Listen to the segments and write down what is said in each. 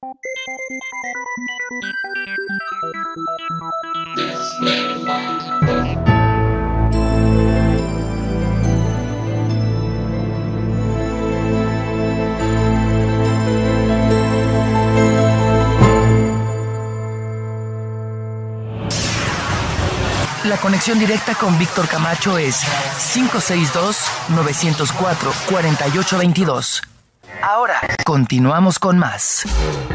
La conexión directa con Víctor Camacho es 562-904-4822. Ahora, continuamos con más.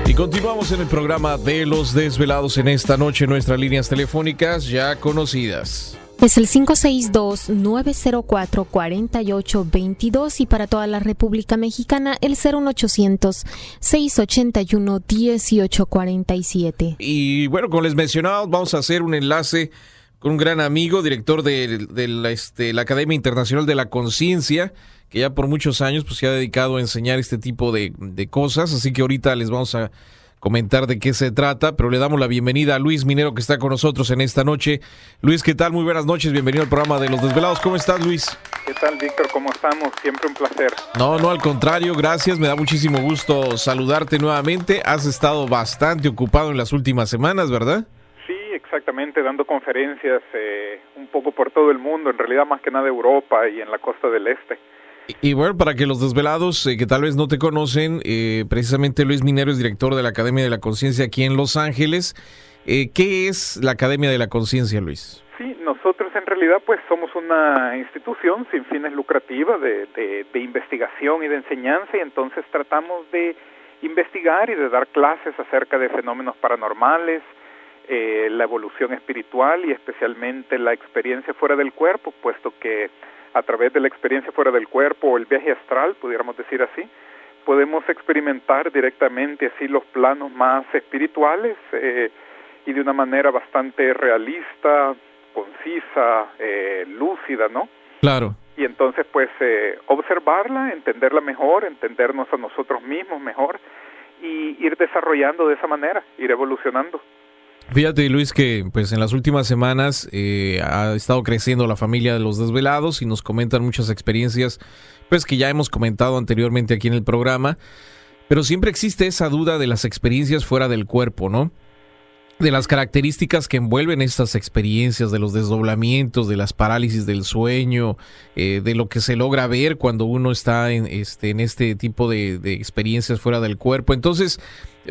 Y continuamos en el programa de Los Desvelados en esta noche. Nuestras líneas telefónicas ya conocidas. Es el 562-904-4822 y para toda la República Mexicana el 01800-681-1847. Y bueno, como les mencionaba, vamos a hacer un enlace con un gran amigo, director de la Academia Internacional de la Conciencia, que ya por muchos años pues se ha dedicado a enseñar este tipo de cosas, así que ahorita les vamos a comentar de qué se trata, pero le damos la bienvenida a Luis Minero, que está con nosotros en esta noche. Luis, ¿qué tal? Muy buenas noches, bienvenido al programa de Los Desvelados. ¿Cómo estás, Luis? ¿Qué tal, Víctor? ¿Cómo estamos? Siempre un placer. No, al contrario, gracias, me da muchísimo gusto saludarte nuevamente. Has estado bastante ocupado en las últimas semanas, ¿verdad? Exactamente, dando conferencias un poco por todo el mundo, en realidad más que nada Europa y en la costa del este. Y bueno, para que los desvelados que tal vez no te conocen, precisamente Luis Minero es director de la Academia de la Conciencia aquí en Los Ángeles. ¿Qué es la Academia de la Conciencia, Luis? Sí, nosotros en realidad pues somos una institución sin fines lucrativos de investigación y de enseñanza, y entonces tratamos de investigar y de dar clases acerca de fenómenos paranormales, la evolución espiritual y especialmente la experiencia fuera del cuerpo, puesto que a través de la experiencia fuera del cuerpo o el viaje astral, pudiéramos decir así, podemos experimentar directamente así los planos más espirituales y de una manera bastante realista, concisa, lúcida, ¿no? Claro. Y entonces pues observarla, entenderla mejor, entendernos a nosotros mismos mejor y ir desarrollando de esa manera, ir evolucionando. Fíjate, Luis, que pues en las últimas semanas ha estado creciendo la familia de Los Desvelados y nos comentan muchas experiencias pues que ya hemos comentado anteriormente aquí en el programa, pero siempre existe esa duda de las experiencias fuera del cuerpo, ¿no? De las características que envuelven estas experiencias, de los desdoblamientos, de las parálisis del sueño, de lo que se logra ver cuando uno está en este tipo de experiencias fuera del cuerpo. Entonces,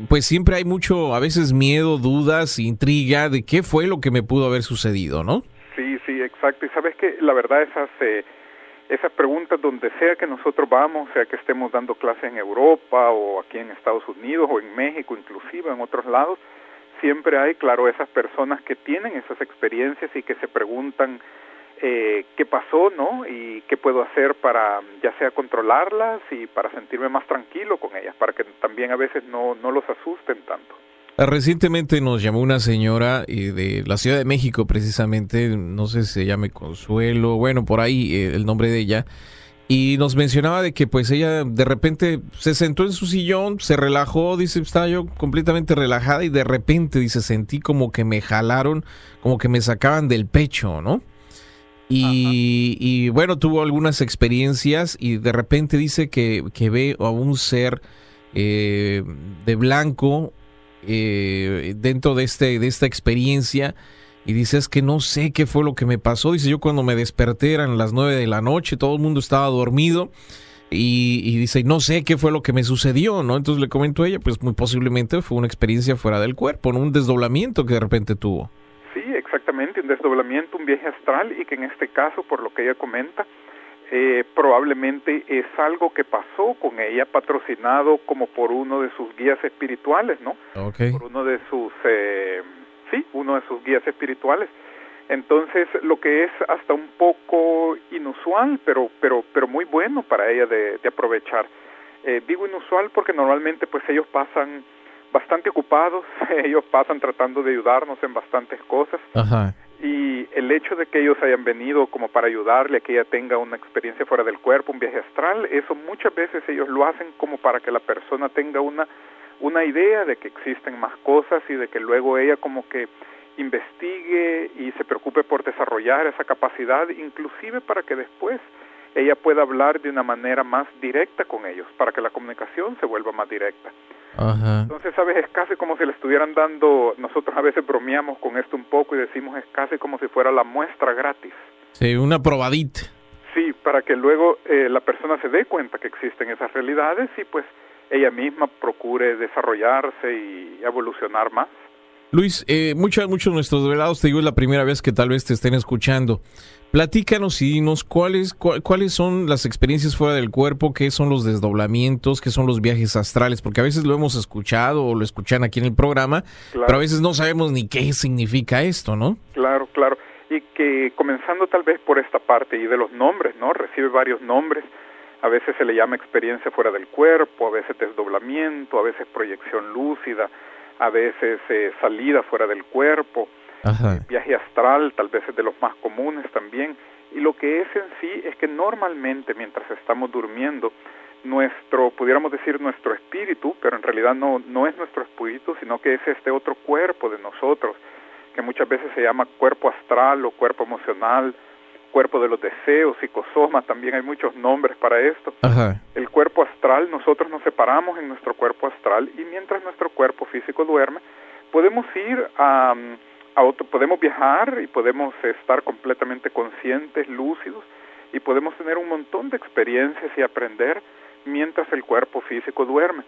pues siempre hay mucho, a veces miedo, dudas, intriga de qué fue lo que me pudo haber sucedido, ¿no? Sí, exacto. Y sabes que la verdad esas preguntas donde sea que nosotros vamos, sea que estemos dando clases en Europa o aquí en Estados Unidos o en México, inclusive en otros lados, siempre hay, claro, esas personas que tienen esas experiencias y que se preguntan qué pasó, ¿no? Y qué puedo hacer para, ya sea controlarlas y para sentirme más tranquilo con ellas, para que también a veces no los asusten tanto. Recientemente nos llamó una señora de la Ciudad de México, precisamente, no sé si se llame Consuelo, bueno, por ahí el nombre de ella, y nos mencionaba de que pues ella de repente se sentó en su sillón, se relajó, dice, estaba yo completamente relajada y de repente, dice, sentí como que me jalaron, como que me sacaban del pecho, ¿no? Y bueno, tuvo algunas experiencias y de repente dice que ve a un ser de blanco dentro de esta experiencia. Y dice, es que no sé qué fue lo que me pasó. Dice, yo cuando me desperté eran las 9 de la noche, todo el mundo estaba dormido. Y dice, no sé qué fue lo que me sucedió, ¿no? Entonces le comento a ella, pues muy posiblemente fue una experiencia fuera del cuerpo, ¿no? Un desdoblamiento que de repente tuvo. Sí, exactamente, un desdoblamiento, un viaje astral, y que en este caso, por lo que ella comenta, probablemente es algo que pasó con ella, patrocinado como por uno de sus guías espirituales, ¿no? Okay. Por uno de sus... uno de sus guías espirituales. Entonces, lo que es hasta un poco inusual, pero muy bueno para ella de aprovechar. Digo inusual porque normalmente pues ellos pasan bastante ocupados, ellos pasan tratando de ayudarnos en bastantes cosas. Ajá. Y el hecho de que ellos hayan venido como para ayudarle a que ella tenga una experiencia fuera del cuerpo, un viaje astral, eso muchas veces ellos lo hacen como para que la persona tenga una idea de que existen más cosas y de que luego ella como que investigue y se preocupe por desarrollar esa capacidad, inclusive para que después ella pueda hablar de una manera más directa con ellos, para que la comunicación se vuelva más directa. Ajá. Entonces, ¿sabes? Es casi como si le estuvieran dando, nosotros a veces bromeamos con esto un poco y decimos es casi como si fuera la muestra gratis. Sí, una probadita. Sí, para que luego la persona se dé cuenta que existen esas realidades y pues ella misma procure desarrollarse y evolucionar más. Luis, muchos de nuestros desvelados, te digo, es la primera vez que tal vez te estén escuchando. Platícanos y dinos cuáles son las experiencias fuera del cuerpo, qué son los desdoblamientos, qué son los viajes astrales, porque a veces lo hemos escuchado o lo escuchan aquí en el programa, Claro. pero a veces no sabemos ni qué significa esto, ¿no? Claro, claro. Y que comenzando tal vez por esta parte y de los nombres, ¿no? Recibe varios nombres. A veces se le llama experiencia fuera del cuerpo, a veces desdoblamiento, a veces proyección lúcida, a veces salida fuera del cuerpo. Ajá. Viaje astral tal vez es de los más comunes también, y lo que es en sí es que normalmente mientras estamos durmiendo, pudiéramos decir nuestro espíritu, pero en realidad no es nuestro espíritu, sino que es este otro cuerpo de nosotros, que muchas veces se llama cuerpo astral o cuerpo emocional, cuerpo de los deseos, psicosoma, también hay muchos nombres para esto. Ajá. El cuerpo astral, nosotros nos separamos en nuestro cuerpo astral, y mientras nuestro cuerpo físico duerme, podemos ir podemos viajar y podemos estar completamente conscientes, lúcidos, y podemos tener un montón de experiencias y aprender mientras el cuerpo físico duerme.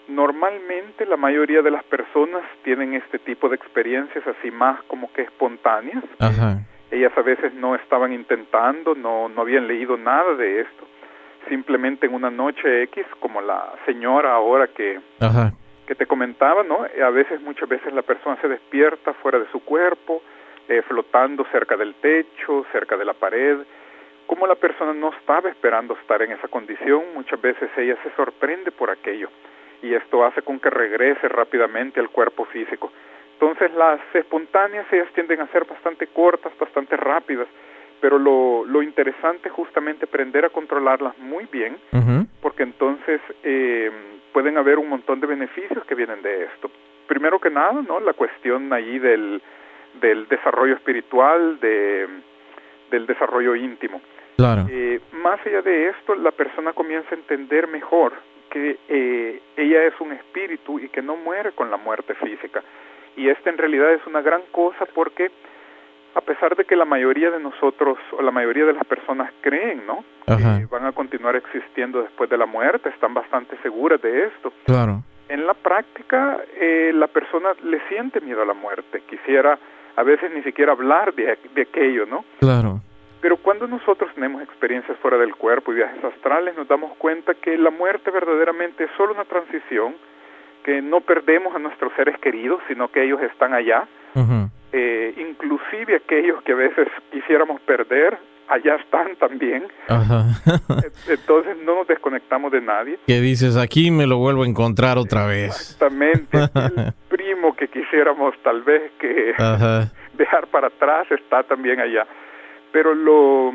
Normalmente la mayoría de las personas tienen este tipo de experiencias así más como que espontáneas. Ajá. Ellas a veces no estaban intentando, no habían leído nada de esto. Simplemente en una noche X, como la señora ahora que te comentaba, ¿no? Muchas veces la persona se despierta fuera de su cuerpo, flotando cerca del techo, cerca de la pared. Como la persona no estaba esperando estar en esa condición, muchas veces ella se sorprende por aquello, y esto hace con que regrese rápidamente al cuerpo físico. Entonces las espontáneas ellas tienden a ser bastante cortas, bastante rápidas, pero lo interesante es justamente aprender a controlarlas muy bien, porque entonces pueden haber un montón de beneficios que vienen de esto. Primero que nada, ¿no? La cuestión allí del desarrollo espiritual, del desarrollo íntimo. Claro. Más allá de esto, la persona comienza a entender mejor que ella es un espíritu y que no muere con la muerte física. Y esta en realidad es una gran cosa, porque a pesar de que la mayoría de nosotros o la mayoría de las personas creen, ¿no? Que van a continuar existiendo después de la muerte, están bastante seguras de esto. Claro. En la práctica, la persona le siente miedo a la muerte, quisiera a veces ni siquiera hablar de aquello, ¿no? Claro. Pero cuando nosotros tenemos experiencias fuera del cuerpo y viajes astrales, nos damos cuenta que la muerte verdaderamente es solo una transición, que no perdemos a nuestros seres queridos, sino que ellos están allá. Inclusive aquellos que a veces quisiéramos perder, allá están también. Entonces no nos desconectamos de nadie. ¿Qué dices? Aquí me lo vuelvo a encontrar otra vez. Exactamente. El primo que quisiéramos tal vez que dejar para atrás está también allá. Pero lo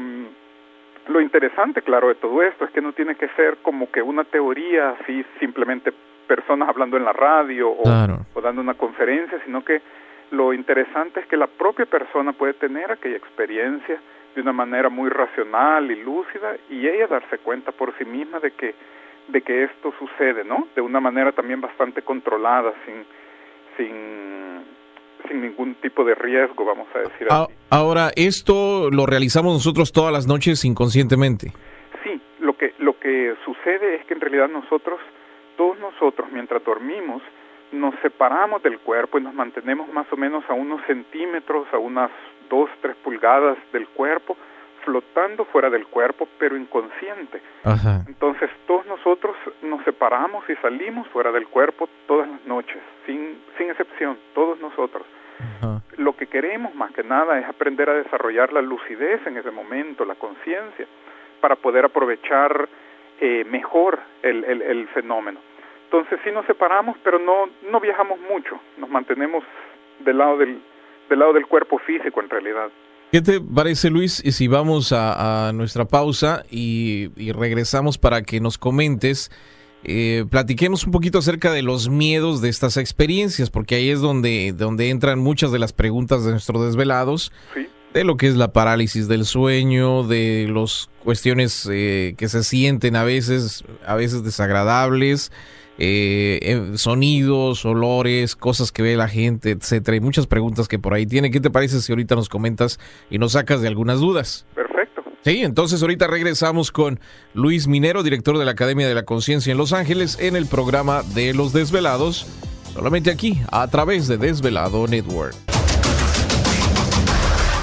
interesante, claro, de todo esto es que no tiene que ser como que una teoría así, simplemente personas hablando en la radio o dando una conferencia, sino que lo interesante es que la propia persona puede tener aquella experiencia de una manera muy racional y lúcida, y ella darse cuenta por sí misma de que esto sucede, ¿no? De una manera también bastante controlada, sin ningún tipo de riesgo, vamos a decir así. Ahora, ¿esto lo realizamos nosotros todas las noches inconscientemente? Sí, lo que sucede es que en realidad todos nosotros, mientras dormimos, nos separamos del cuerpo y nos mantenemos más o menos a unos centímetros, a unas 2-3 pulgadas del cuerpo, flotando fuera del cuerpo, pero inconsciente. Entonces todos nosotros nos separamos y salimos fuera del cuerpo todas las noches, sin excepción, todos nosotros. Lo que queremos más que nada es aprender a desarrollar la lucidez en ese momento, la conciencia, para poder aprovechar mejor el fenómeno. Entonces sí nos separamos, pero no viajamos mucho, nos mantenemos del lado del cuerpo físico en realidad. ¿Qué te parece, Luis, si vamos a nuestra pausa y regresamos para que nos comentes, platiquemos un poquito acerca de los miedos de estas experiencias, porque ahí es donde entran muchas de las preguntas de nuestros desvelados. Sí. de lo que es la parálisis del sueño, de las cuestiones que se sienten a veces desagradables, sonidos, olores, cosas que ve la gente, etcétera, y muchas preguntas que por ahí tiene. ¿Qué te parece si ahorita nos comentas y nos sacas de algunas dudas? Perfecto. Sí, entonces ahorita regresamos con Luis Minero, director de la Academia de la Conciencia en Los Ángeles, en el programa de Los Desvelados, solamente aquí, a través de Desvelado Network.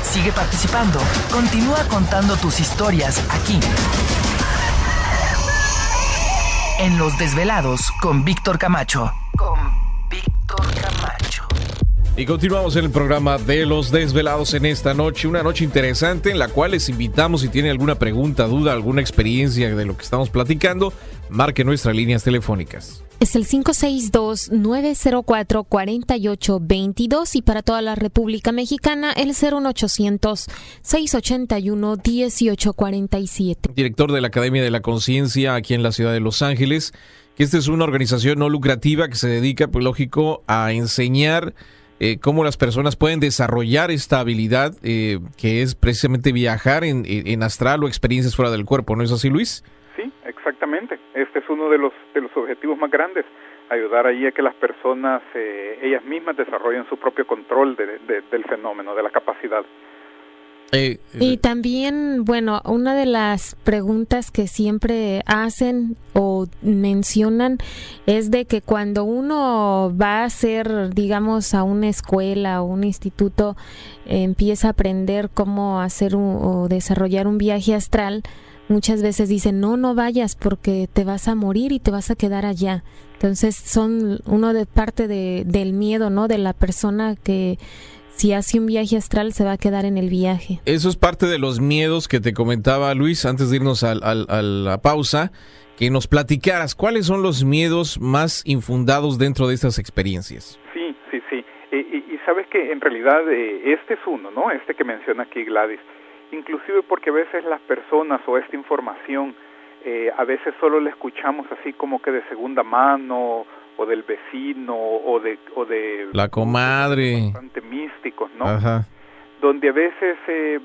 Sigue participando. Continúa contando tus historias aquí. En Los Desvelados con Víctor Camacho. Y continuamos en el programa de Los Desvelados en esta noche, una noche interesante en la cual les invitamos, si tienen alguna pregunta, duda, alguna experiencia de lo que estamos platicando, marque nuestras líneas telefónicas. Es el 562-904-4822 y para toda la República Mexicana el 01800-681-1847. Director de la Academia de la Conciencia aquí en la ciudad de Los Ángeles, que esta es una organización no lucrativa que se dedica, pues lógico, a enseñar cómo las personas pueden desarrollar esta habilidad que es precisamente viajar en astral o experiencias fuera del cuerpo, ¿no es así, Luis? Sí, exactamente. Este es uno de los objetivos más grandes, ayudar ahí a que las personas ellas mismas desarrollen su propio control del fenómeno, de la capacidad. Y también, bueno, una de las preguntas que siempre hacen o mencionan es de que cuando uno va a hacer, digamos, a una escuela o un instituto, empieza a aprender cómo hacer o desarrollar un viaje astral, muchas veces dicen, no vayas porque te vas a morir y te vas a quedar allá. Entonces son parte del miedo, ¿no? De la persona que si hace un viaje astral se va a quedar en el viaje. Eso es parte de los miedos que te comentaba Luis antes de irnos a la pausa, que nos platicaras cuáles son los miedos más infundados dentro de estas experiencias. Sí. Y sabes que en realidad este es uno, ¿no? Este que menciona aquí Gladys. Inclusive porque a veces las personas o esta información a veces solo la escuchamos así como que de segunda mano o del vecino o de la comadre, bastante místicos, ¿no? Ajá. Donde a veces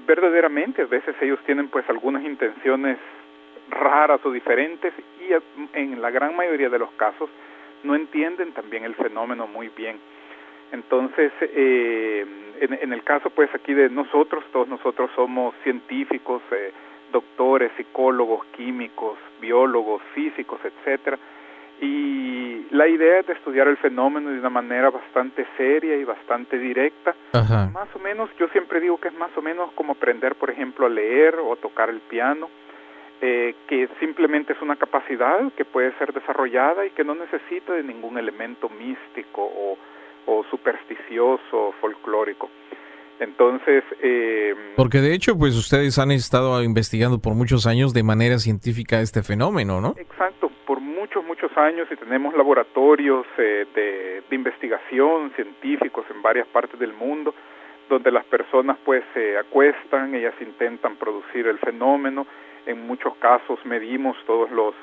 verdaderamente a veces ellos tienen pues algunas intenciones raras o diferentes y en la gran mayoría de los casos no entienden también el fenómeno muy bien. Entonces en el caso pues aquí de nosotros, todos nosotros somos científicos, doctores, psicólogos, químicos, biólogos, físicos, etcétera. Y la idea es de estudiar el fenómeno de una manera bastante seria y bastante directa. Ajá. Más o menos, yo siempre digo que es más o menos como aprender, por ejemplo, a leer o a tocar el piano, que simplemente es una capacidad que puede ser desarrollada y que no necesita de ningún elemento místico o supersticioso o folclórico. Entonces... porque de hecho, pues ustedes han estado investigando por muchos años de manera científica este fenómeno, ¿no? Exacto, por muchos años y tenemos laboratorios de investigación científicos en varias partes del mundo donde las personas pues se acuestan, ellas intentan producir el fenómeno, en muchos casos medimos todos los,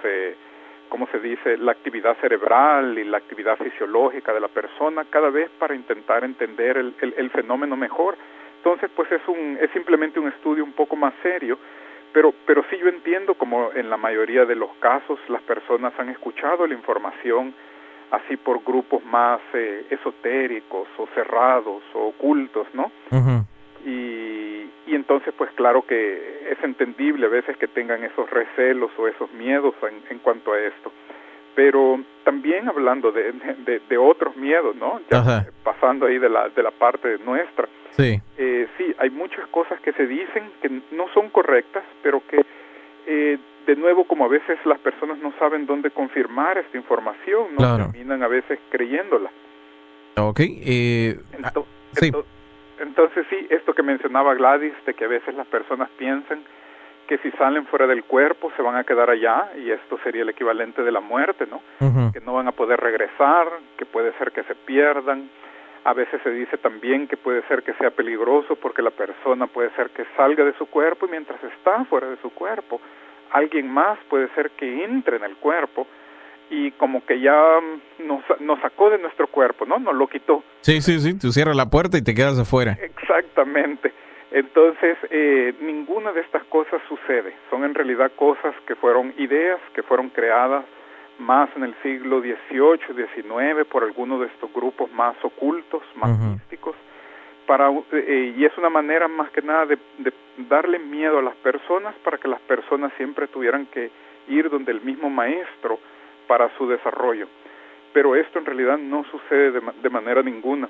¿cómo se dice?, la actividad cerebral y la actividad fisiológica de la persona cada vez para intentar entender el fenómeno mejor. Entonces pues es simplemente un estudio un poco más serio. Pero sí yo entiendo como en la mayoría de los casos las personas han escuchado la información así por grupos más esotéricos o cerrados o ocultos, ¿no? Uh-huh. Y entonces pues claro que es entendible a veces que tengan esos recelos o esos miedos en cuanto a esto. Pero también hablando de otros miedos, ¿no? Ya Ajá. pasando ahí de la parte nuestra. Sí. Sí, hay muchas cosas que se dicen que no son correctas, pero que de nuevo, como a veces las personas no saben dónde confirmar esta información, no claro. terminan a veces creyéndola. Ok. Sí. Entonces sí, esto que mencionaba Gladys, de que a veces las personas piensan que si salen fuera del cuerpo se van a quedar allá, y esto sería el equivalente de la muerte, ¿no? Uh-huh. Que no van a poder regresar, que puede ser que se pierdan. A veces se dice también que puede ser que sea peligroso porque la persona puede ser que salga de su cuerpo y mientras está fuera de su cuerpo, alguien más puede ser que entre en el cuerpo y como que ya nos sacó de nuestro cuerpo, ¿no? Nos lo quitó. Sí, tú cierras la puerta y te quedas afuera. Exactamente. Entonces, ninguna de estas cosas sucede. Son en realidad cosas que fueron ideas, que fueron creadas más en el siglo XVIII, XIX, por algunos de estos grupos más ocultos, más místicos, y es una manera más que nada de darle miedo a las personas para que las personas siempre tuvieran que ir donde el mismo maestro para su desarrollo. Pero esto en realidad no sucede de manera ninguna.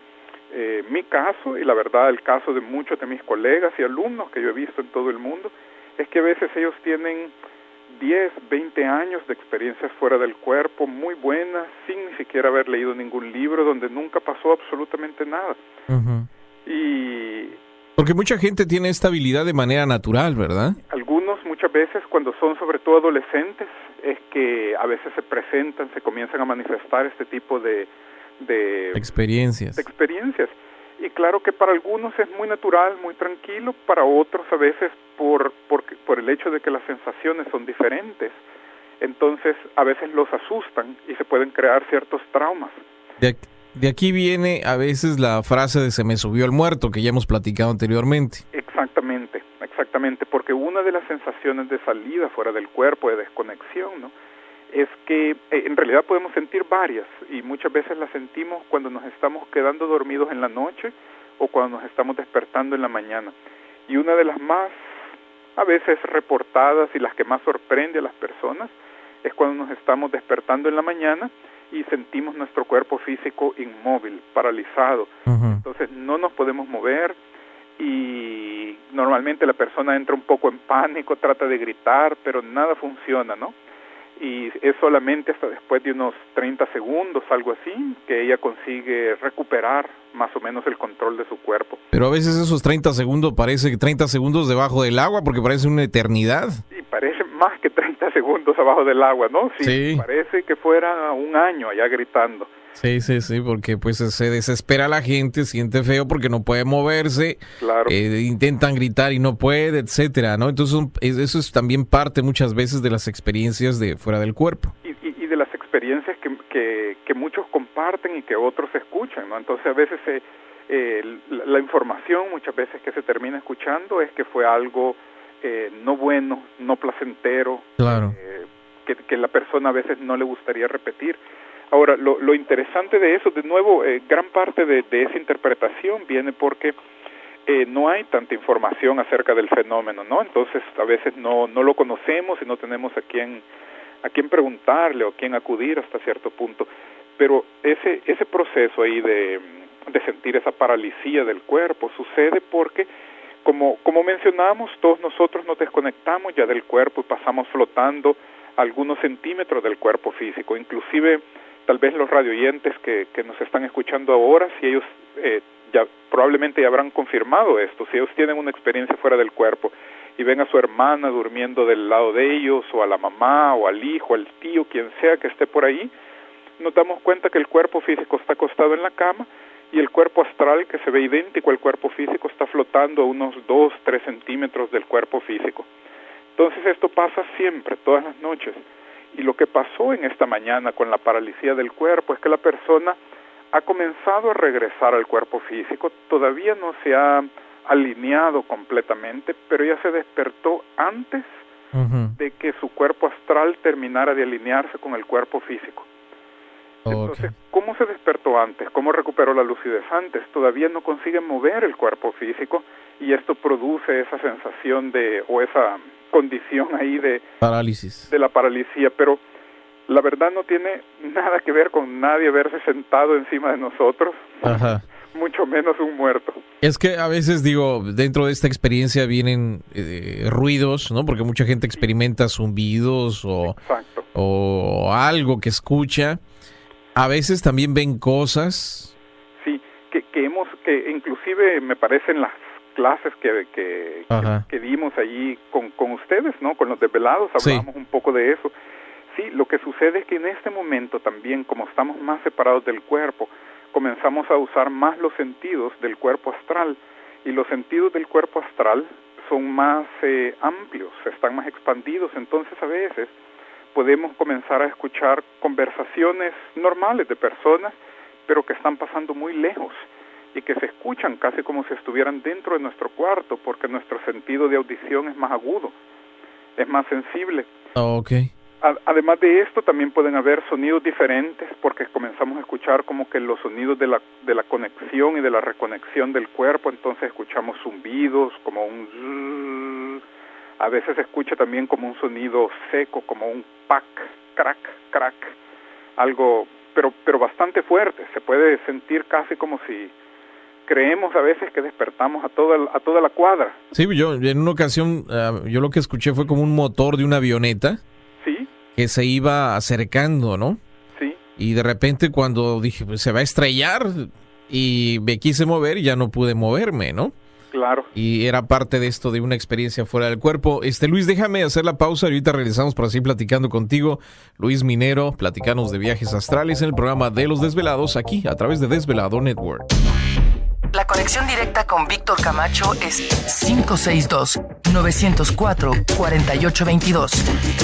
Mi caso, y la verdad el caso de muchos de mis colegas y alumnos que yo he visto en todo el mundo, es que a veces ellos tienen 10, 20 años de experiencias fuera del cuerpo, muy buenas, sin ni siquiera haber leído ningún libro, donde nunca pasó absolutamente nada. Y porque mucha gente tiene esta habilidad de manera natural, ¿verdad? Algunos muchas veces cuando son sobre todo adolescentes es que a veces se presentan, se comienzan a manifestar este tipo de experiencias. Y claro que para algunos es muy natural, muy tranquilo, para otros a veces por el hecho de que las sensaciones son diferentes, entonces a veces los asustan y se pueden crear ciertos traumas. De aquí viene a veces la frase de se me subió el muerto, que ya hemos platicado anteriormente. Exactamente, porque una de las sensaciones de salida fuera del cuerpo, de desconexión, ¿no?, es que en realidad podemos sentir varias, y muchas veces las sentimos cuando nos estamos quedando dormidos en la noche o cuando nos estamos despertando en la mañana. Y una de las más a veces reportadas y las que más sorprende a las personas es cuando nos estamos despertando en la mañana y sentimos nuestro cuerpo físico inmóvil, paralizado. Entonces no nos podemos mover y normalmente la persona entra un poco en pánico, trata de gritar, pero nada funciona, ¿no? Y es solamente hasta después de unos 30 segundos, algo así, que ella consigue recuperar más o menos el control de su cuerpo. Pero a veces esos 30 segundos parece 30 segundos debajo del agua, porque parece una eternidad. Sí, parece más que 30 segundos abajo del agua, ¿no? Sí. Parece que fuera un año allá gritando. Sí, porque pues se desespera la gente, siente feo porque no puede moverse, claro. Intentan gritar y no puede, etcétera, ¿no? Entonces eso es también parte muchas veces de las experiencias de fuera del cuerpo. Y de las experiencias que muchos comparten y que otros escuchan, ¿no? Entonces a veces la información muchas veces que se termina escuchando es que fue algo no bueno, no placentero, claro. Que la persona a veces no le gustaría repetir. Ahora, lo interesante de eso, de nuevo, gran parte de esa interpretación viene porque no hay tanta información acerca del fenómeno, ¿no? Entonces, a veces no lo conocemos y no tenemos a quién preguntarle o a quién acudir hasta cierto punto. Pero ese proceso ahí de sentir esa paralisía del cuerpo sucede porque, como mencionamos, todos nosotros nos desconectamos ya del cuerpo y pasamos flotando algunos centímetros del cuerpo físico, inclusive tal vez los radioyentes que nos están escuchando ahora, si ellos probablemente ya habrán confirmado esto, si ellos tienen una experiencia fuera del cuerpo y ven a su hermana durmiendo del lado de ellos, o a la mamá, o al hijo, al tío, quien sea que esté por ahí, nos damos cuenta que el cuerpo físico está acostado en la cama y el cuerpo astral, que se ve idéntico al cuerpo físico, está flotando a unos 2-3 centímetros del cuerpo físico. Entonces esto pasa siempre, todas las noches. Y lo que pasó en esta mañana con la paralisía del cuerpo es que la persona ha comenzado a regresar al cuerpo físico, todavía no se ha alineado completamente, pero ya se despertó antes de que su cuerpo astral terminara de alinearse con el cuerpo físico. Entonces, ¿cómo se despertó antes? ¿Cómo recuperó la lucidez antes? Todavía no consigue mover el cuerpo físico y esto produce esa sensación o esa condición ahí de parálisis, de la paralisía, pero la verdad no tiene nada que ver con nadie haberse sentado encima de nosotros, mucho menos un muerto. Es que a veces digo, dentro de esta experiencia vienen ruidos, ¿no? Porque mucha gente experimenta zumbidos o algo que escucha. A veces también ven cosas. Sí, que inclusive me parecen las clases que dimos allí con ustedes, ¿no? Con los desvelados, hablábamos un poco de eso. Sí, lo que sucede es que en este momento también, como estamos más separados del cuerpo, comenzamos a usar más los sentidos del cuerpo astral, y los sentidos del cuerpo astral son más amplios, están más expandidos, entonces a veces podemos comenzar a escuchar conversaciones normales de personas, pero que están pasando muy lejos. y que se escuchan casi como si estuvieran dentro de nuestro cuarto, porque nuestro sentido de audición es más agudo, es más sensible. Okay. Además de esto, también pueden haber sonidos diferentes, porque comenzamos a escuchar como que los sonidos de la conexión y de la reconexión del cuerpo. Entonces escuchamos zumbidos, como un... A veces se escucha también como un sonido seco, como un pac, crack, crack, algo, pero bastante fuerte. Se puede sentir casi como si creemos a veces que despertamos a toda la cuadra. Sí, yo en una ocasión, yo lo que escuché fue como un motor de una avioneta. Sí. Que se iba acercando, ¿no? Sí. Y de repente cuando dije, pues se va a estrellar, y me quise mover y ya no pude moverme, ¿no? Claro. Y era parte de esto, de una experiencia fuera del cuerpo. Luis, déjame hacer la pausa y ahorita regresamos para seguir platicando contigo. Luis Minero, platicanos de viajes astrales en el programa de Los Desvelados, aquí a través de Desvelado Network. La conexión directa con Víctor Camacho es 562-904-4822.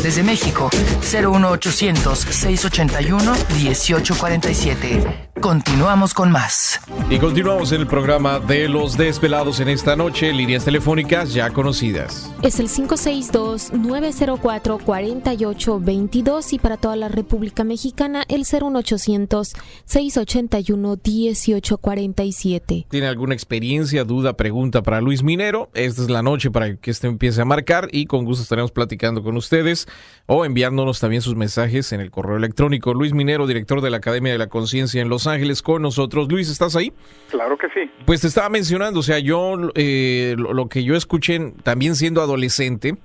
Desde México, 01800-681-1847. Continuamos con más. Y continuamos en el programa de Los Desvelados en esta noche. Líneas telefónicas ya conocidas. Es el 562-904-4822 y para toda la República Mexicana el 01800-681-1847. ¿Tiene alguna experiencia, duda, pregunta para Luis Minero? Esta es la noche para que empiece a marcar y con gusto estaremos platicando con ustedes o enviándonos también sus mensajes en el correo electrónico. Luis Minero, director de la Academia de la Conciencia en Los Ángeles, con nosotros. Luis, ¿estás ahí? Claro que sí. Pues te estaba mencionando, o sea, yo lo que yo escuché también siendo adolescente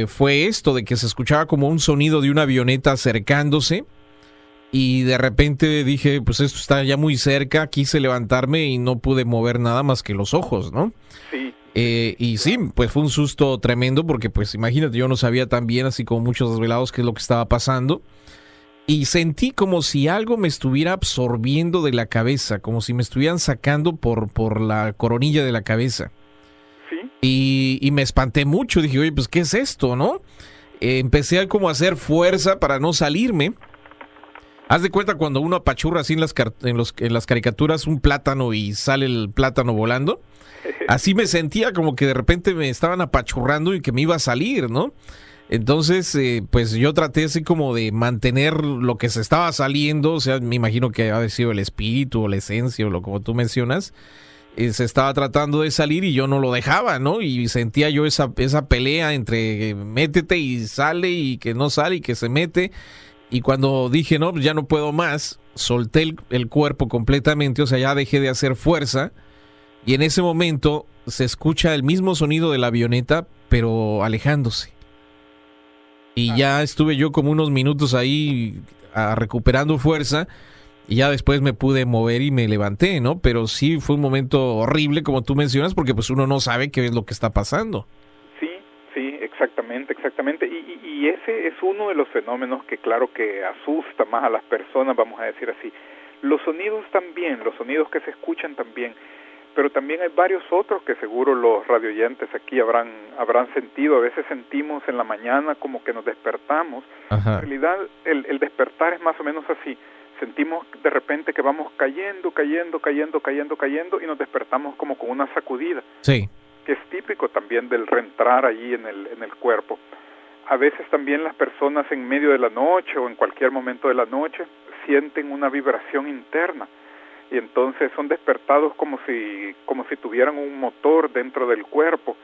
fue esto de que se escuchaba como un sonido de una avioneta acercándose. Y de repente dije, pues esto está ya muy cerca, quise levantarme y no pude mover nada más que los ojos, ¿no? Sí. Y sí, pues fue un susto tremendo porque pues imagínate, yo no sabía tan bien, así como muchos desvelados, qué es lo que estaba pasando. Y sentí como si algo me estuviera absorbiendo de la cabeza, como si me estuvieran sacando por la coronilla de la cabeza. Sí. Y me espanté mucho, dije, oye, pues ¿qué es esto, no? Empecé a como hacer fuerza para no salirme. Haz de cuenta cuando uno apachurra así en las caricaturas un plátano y sale el plátano volando. Así me sentía como que de repente me estaban apachurrando y que me iba a salir, ¿no? Entonces, pues yo traté así como de mantener lo que se estaba saliendo. O sea, me imagino que ha sido el espíritu o la esencia o lo como tú mencionas. Se estaba tratando de salir y yo no lo dejaba, ¿no? Y sentía yo esa pelea entre métete y sale y que no sale y que se mete. Y cuando dije, no, ya no puedo más, solté el cuerpo completamente, o sea, ya dejé de hacer fuerza. Y en ese momento se escucha el mismo sonido de la avioneta, pero alejándose. Y ya estuve yo como unos minutos ahí recuperando fuerza. Y ya después me pude mover y me levanté, ¿no? Pero sí fue un momento horrible, como tú mencionas, porque pues uno no sabe qué es lo que está pasando. Sí, exactamente. Y ese es uno de los fenómenos que claro que asusta más a las personas, vamos a decir así. Los sonidos también, los sonidos que se escuchan también, pero también hay varios otros que seguro los radioyentes aquí habrán sentido. A veces sentimos en la mañana como que nos despertamos. Ajá. En realidad el despertar es más o menos así. Sentimos de repente que vamos cayendo y nos despertamos como con una sacudida. Sí. Que es típico también del reentrar allí en el cuerpo. A veces también las personas en medio de la noche o en cualquier momento de la noche sienten una vibración interna y entonces son despertados como si tuvieran un motor dentro del cuerpo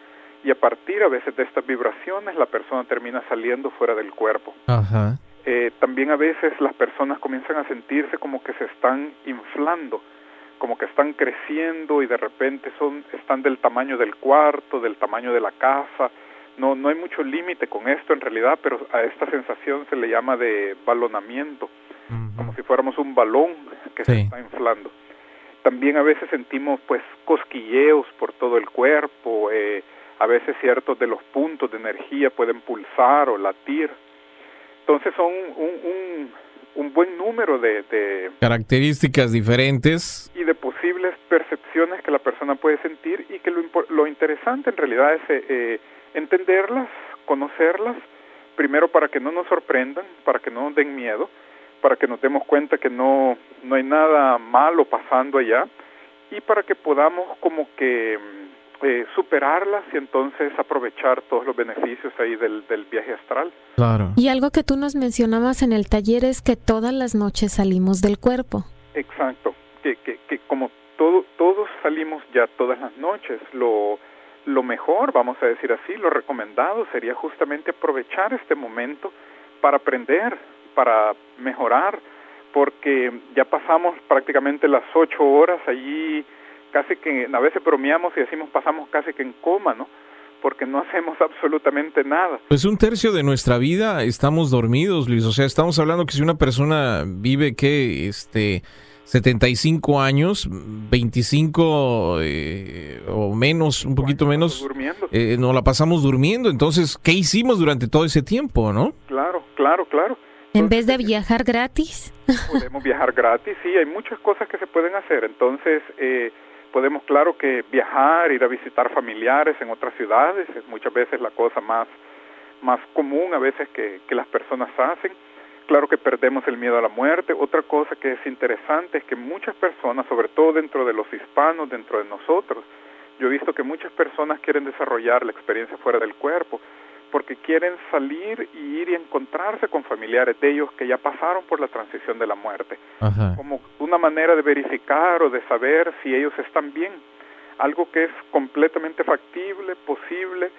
y a partir a veces de estas vibraciones la persona termina saliendo fuera del cuerpo. Ajá. También a veces las personas comienzan a sentirse como que se están inflando, como que están creciendo y de repente están del tamaño del cuarto, del tamaño de la casa. No hay mucho límite con esto en realidad, pero a esta sensación se le llama de balonamiento, como si fuéramos un balón que se está inflando. También a veces sentimos pues cosquilleos por todo el cuerpo, a veces ciertos de los puntos de energía pueden pulsar o latir. Entonces son un buen número de características diferentes y de posibles percepciones que la persona puede sentir y que lo interesante en realidad es entenderlas, conocerlas, primero para que no nos sorprendan, para que no nos den miedo, para que nos demos cuenta que no hay nada malo pasando allá y para que podamos como que superarlas y entonces aprovechar todos los beneficios ahí del viaje astral. Claro. Y algo que tú nos mencionabas en el taller es que todas las noches salimos del cuerpo. Exacto, que como todos salimos ya todas las noches, lo mejor, vamos a decir así, lo recomendado sería justamente aprovechar este momento para aprender, para mejorar, porque ya pasamos prácticamente las 8 horas allí, casi que a veces bromeamos y decimos pasamos casi que en coma, ¿no? Porque no hacemos absolutamente nada. Pues 1/3 de nuestra vida estamos dormidos, Luis. O sea, estamos hablando que si una persona vive, 75 años, 25 o menos, un poquito menos, nos la pasamos durmiendo. Entonces, ¿qué hicimos durante todo ese tiempo, no? Claro. En vez de viajar gratis. Podemos viajar gratis, sí, hay muchas cosas que se pueden hacer. Entonces, podemos, claro, que viajar, ir a visitar familiares en otras ciudades, es muchas veces la cosa más común a veces que las personas hacen. Claro que perdemos el miedo a la muerte. Otra cosa que es interesante es que muchas personas, sobre todo dentro de los hispanos, dentro de nosotros, yo he visto que muchas personas quieren desarrollar la experiencia fuera del cuerpo, porque quieren salir y ir y encontrarse con familiares de ellos que ya pasaron por la transición de la muerte. Ajá. Como una manera de verificar o de saber si ellos están bien. Algo que es completamente factible, posible,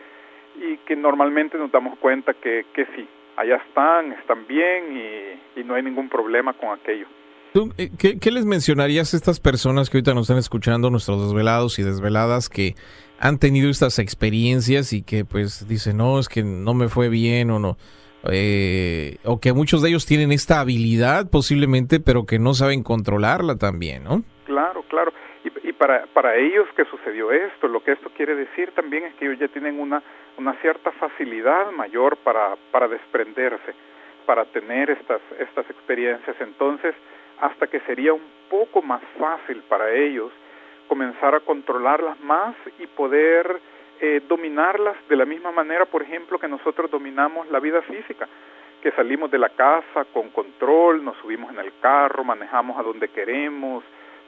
y que normalmente nos damos cuenta que sí, allá están bien y no hay ningún problema con aquello. ¿Tú, qué les mencionarías a estas personas que ahorita nos están escuchando, nuestros desvelados y desveladas, que han tenido estas experiencias y que pues dicen, no, es que no me fue bien o no, o que muchos de ellos tienen esta habilidad posiblemente, pero que no saben controlarla también, ¿no? Claro. Y para ellos que sucedió esto, lo que esto quiere decir también es que ellos ya tienen una cierta facilidad mayor para desprenderse, para tener estas experiencias. Entonces, hasta que sería un poco más fácil para ellos comenzar a controlarlas más y poder dominarlas de la misma manera, por ejemplo, que nosotros dominamos la vida física, que salimos de la casa con control, nos subimos en el carro, manejamos a donde queremos,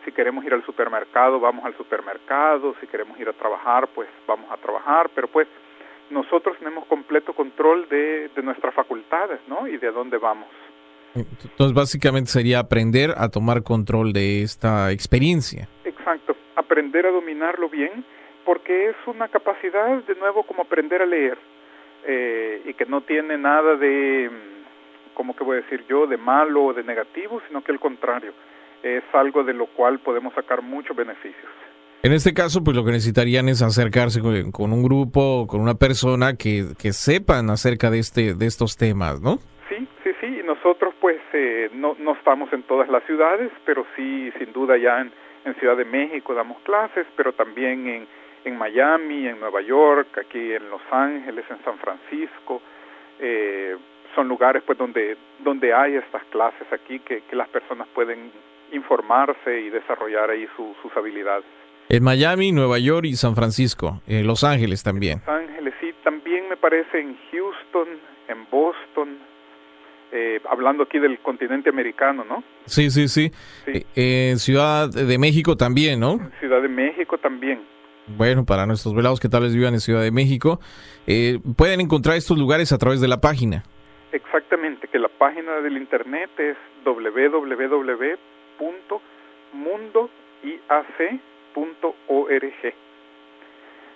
si queremos ir al supermercado, vamos al supermercado, si queremos ir a trabajar, pues vamos a trabajar, pero pues nosotros tenemos completo control de nuestras facultades, ¿no? Y de dónde vamos. Entonces, básicamente sería aprender a tomar control de esta experiencia. Exacto, aprender a dominarlo bien, porque es una capacidad, de nuevo, como aprender a leer, y que no tiene nada de, ¿cómo que voy a decir yo?, de malo o de negativo, sino que al contrario, es algo de lo cual podemos sacar muchos beneficios. En este caso, pues lo que necesitarían es acercarse con un grupo, con una persona que sepan acerca de estos temas, ¿no? Sí, y nosotros pues no estamos en todas las ciudades, pero sí, sin duda ya en Ciudad de México damos clases, pero también en Miami, en Nueva York, aquí en Los Ángeles, en San Francisco, son lugares pues donde hay estas clases aquí que las personas pueden informarse y desarrollar ahí sus habilidades. En Miami, Nueva York y San Francisco, Los Ángeles también. Los Ángeles, sí, también me parece en Houston, en Boston, hablando aquí del continente americano, ¿no? Sí. Ciudad de México también, ¿no? En Ciudad de México también. Bueno, para nuestros velados que tal vez vivan en Ciudad de México, pueden encontrar estos lugares a través de la página. Exactamente, que la página del internet es www.mundoiac.org.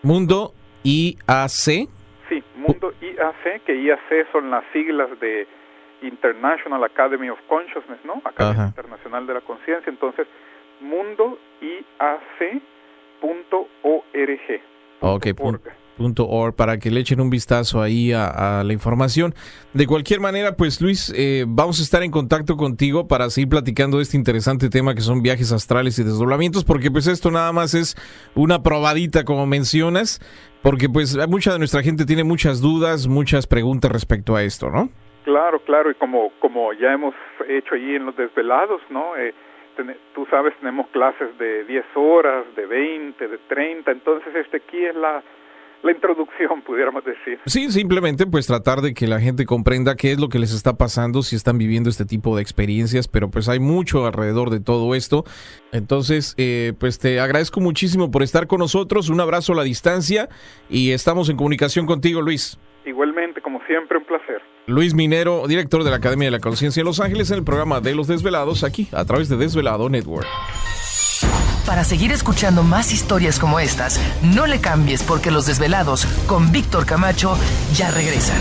Mundo IAC. Sí, Mundo IAC, que IAC son las siglas de International Academy of Consciousness, ¿no? Academia Internacional de la Conciencia. Entonces, mundoiac.org. Ok, .org, para que le echen un vistazo ahí a la información. De cualquier manera, pues Luis, vamos a estar en contacto contigo para seguir platicando de este interesante tema que son viajes astrales y desdoblamientos, porque pues esto nada más es una probadita, como mencionas, porque pues mucha de nuestra gente tiene muchas dudas, muchas preguntas respecto a esto, ¿no? Claro, y como ya hemos hecho allí en los desvelados, ¿no? Tú sabes, tenemos clases de 10 horas, de 20, de 30, entonces aquí es la introducción, pudiéramos decir. Sí, simplemente pues tratar de que la gente comprenda qué es lo que les está pasando si están viviendo este tipo de experiencias, pero pues hay mucho alrededor de todo esto. Entonces, pues te agradezco muchísimo por estar con nosotros, un abrazo a la distancia y estamos en comunicación contigo, Luis. Igualmente, como siempre, un placer. Luis Minero, director de la Academia de la Conciencia en Los Ángeles, en el programa de Los Desvelados, aquí a través de Desvelado Network. Para seguir escuchando más historias como estas, no le cambies porque Los Desvelados con Víctor Camacho ya regresan.